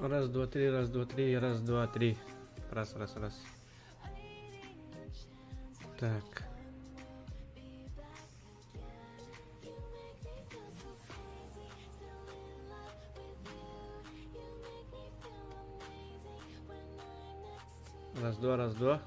Раз, два, три, раз, два, три, раз, два, три. Раз. Так. Раз, два.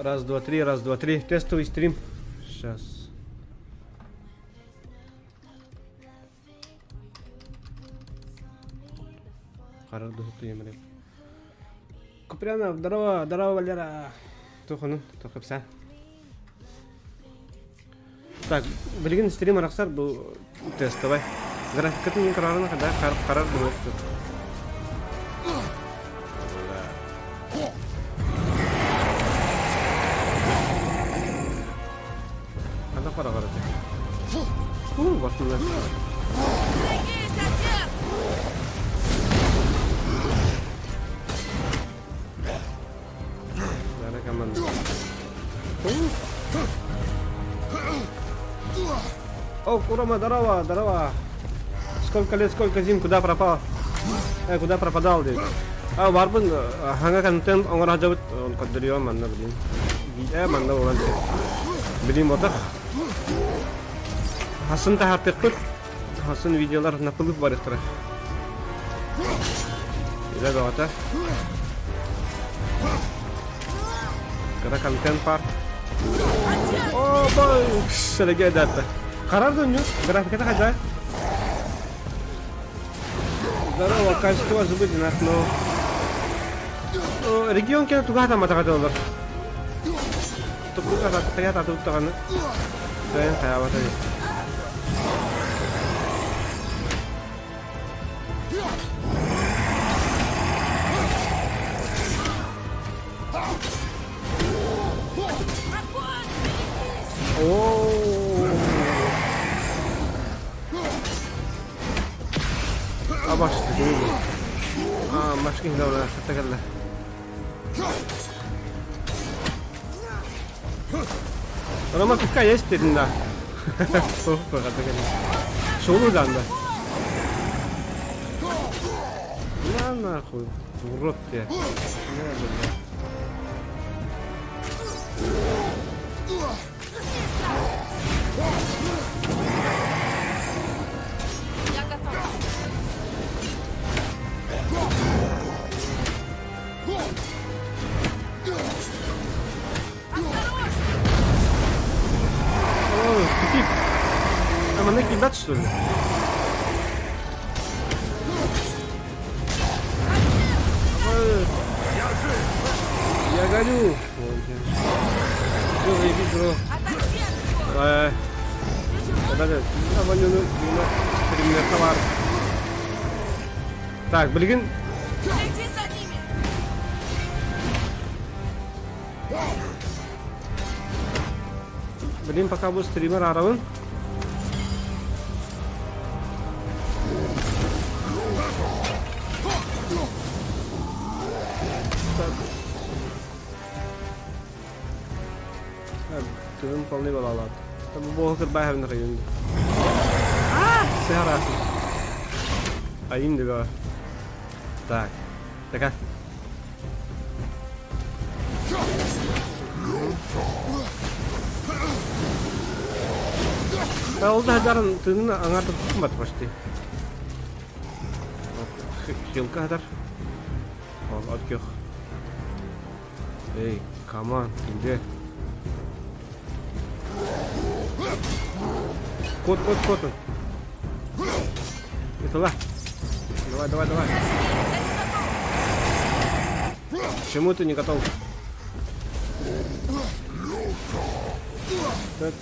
Так, раз, два, три. Тестовый стрим. Сейчас. Карарды хутуем. Купрянов, здорово, Валера. Тухану, тухапса. Так, білген стрим арақсар бұл тестовый. Графикатын ең қарарына қада қарар бұл өтті. Қада қарады. Башында. Дара команда. О, Курома, здорово. Сколько лет, сколько зим, куда пропал? Куда пропадал, дед? Барбын, ханга контент, он раджавит, он кадрио, манна, блин. Манна, он блин, вот так. Хасын тахар текпір. Хасын видеолар напылып бар ектірі. Иля бағата. Када контент бар. О, бой! Шелеге дәтті. Қарар дөню, графиката қайда? Здорово, качество забыдинах, но... Регион кені туғата матағады олар. Тұқыға қият атып тұғаны. Дайын қаябата дейді. Başladı değil mi? Başka hile hatta geldi. Roma kıska есть dedin daha. Oh, hatta geldi. Şolu zandı. Ne koy? Vurut diye. Ne böyle? Она кидать, что ли? Я горю. Все, заебись, бро. Так, блин. Блин, пока будет стример аравын. Тюрем вполне балалат. Там бог кырбай на районе. Сehara. Ayım diyor. Так. Така. Oldu hadarın tığını anartıp tutmadı başta. Хилка haдар. От yok. Эй, come on, иди. Кот. Это ла. Давай. Почему ты не готов? Так.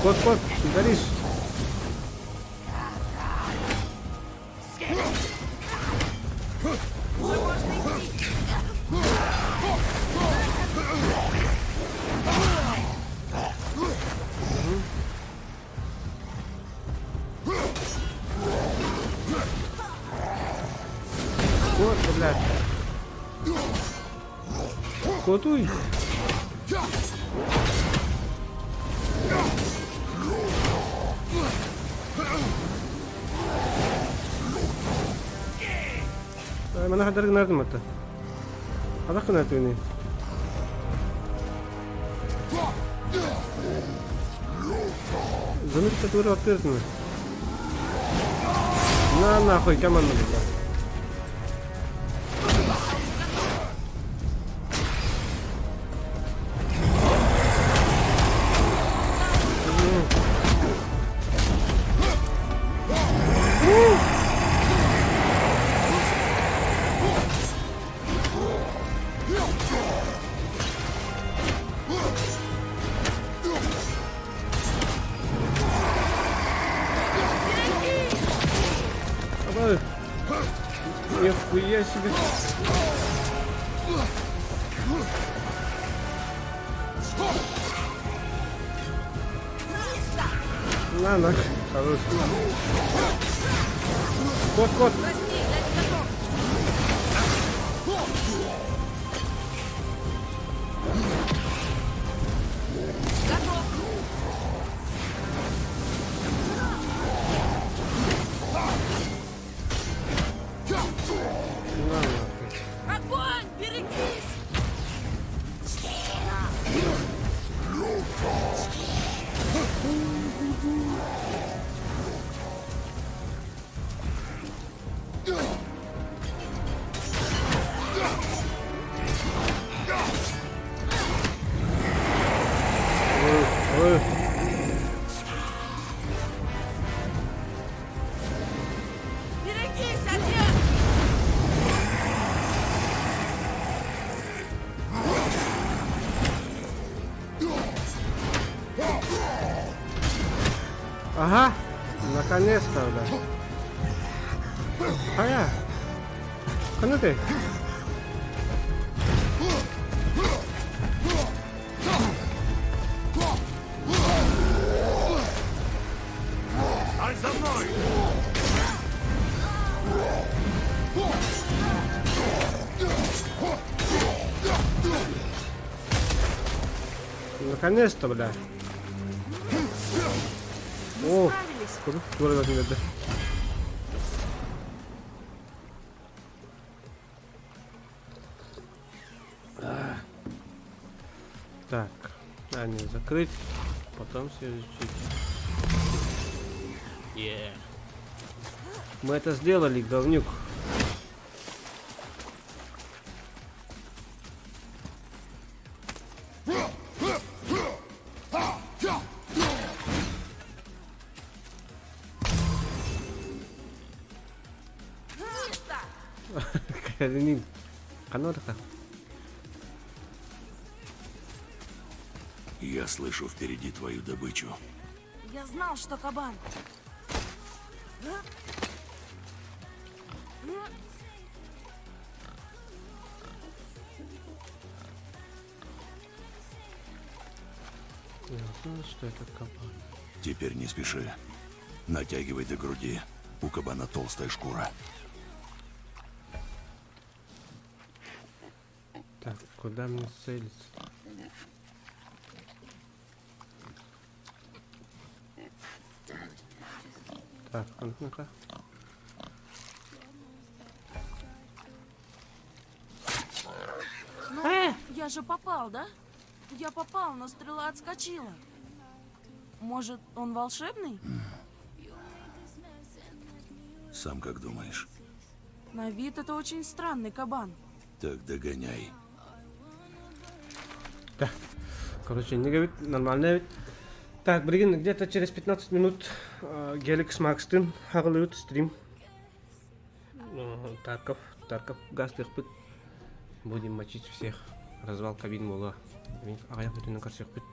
Кот, горишь. Вот, блядь. Котуй. Mana hadar kenapa mata? Ada kenapa ini? Замер который отвертно. На нахуй команду. Нихуя себе. На, хорош. Кот. Огонь! Берегись! Ой. Берегись, отец! Ага, наконец-то, да. Ая, кана ты? Ай, за мной! Наконец-то, бля. О, Справились. куда надо? Так, не закрыть, потом все изучить. Мы это сделали, говнюк. Ini kan ada kan? Я слышу впереди твою добычу. Я знал, что кабан. Я знал, что это кабан. Теперь не спеши. Натягивай до груди. У кабана толстая шкура. Так, куда мне целиться? Так, ну-ка. Ну, я же попал, да? Я попал, но стрела отскочила. Может, он волшебный? Сам как думаешь? На вид это очень странный кабан. Так догоняй. Так, короче, не говорит, нормально ведь. Так, Бригин, где-то через 15 минут Геликс Макстин, Харлют, стрим. Тарков, газ терпит. Будем мочить всех. Развал кабин была. Ағаяқ өтінен қарсақ бет.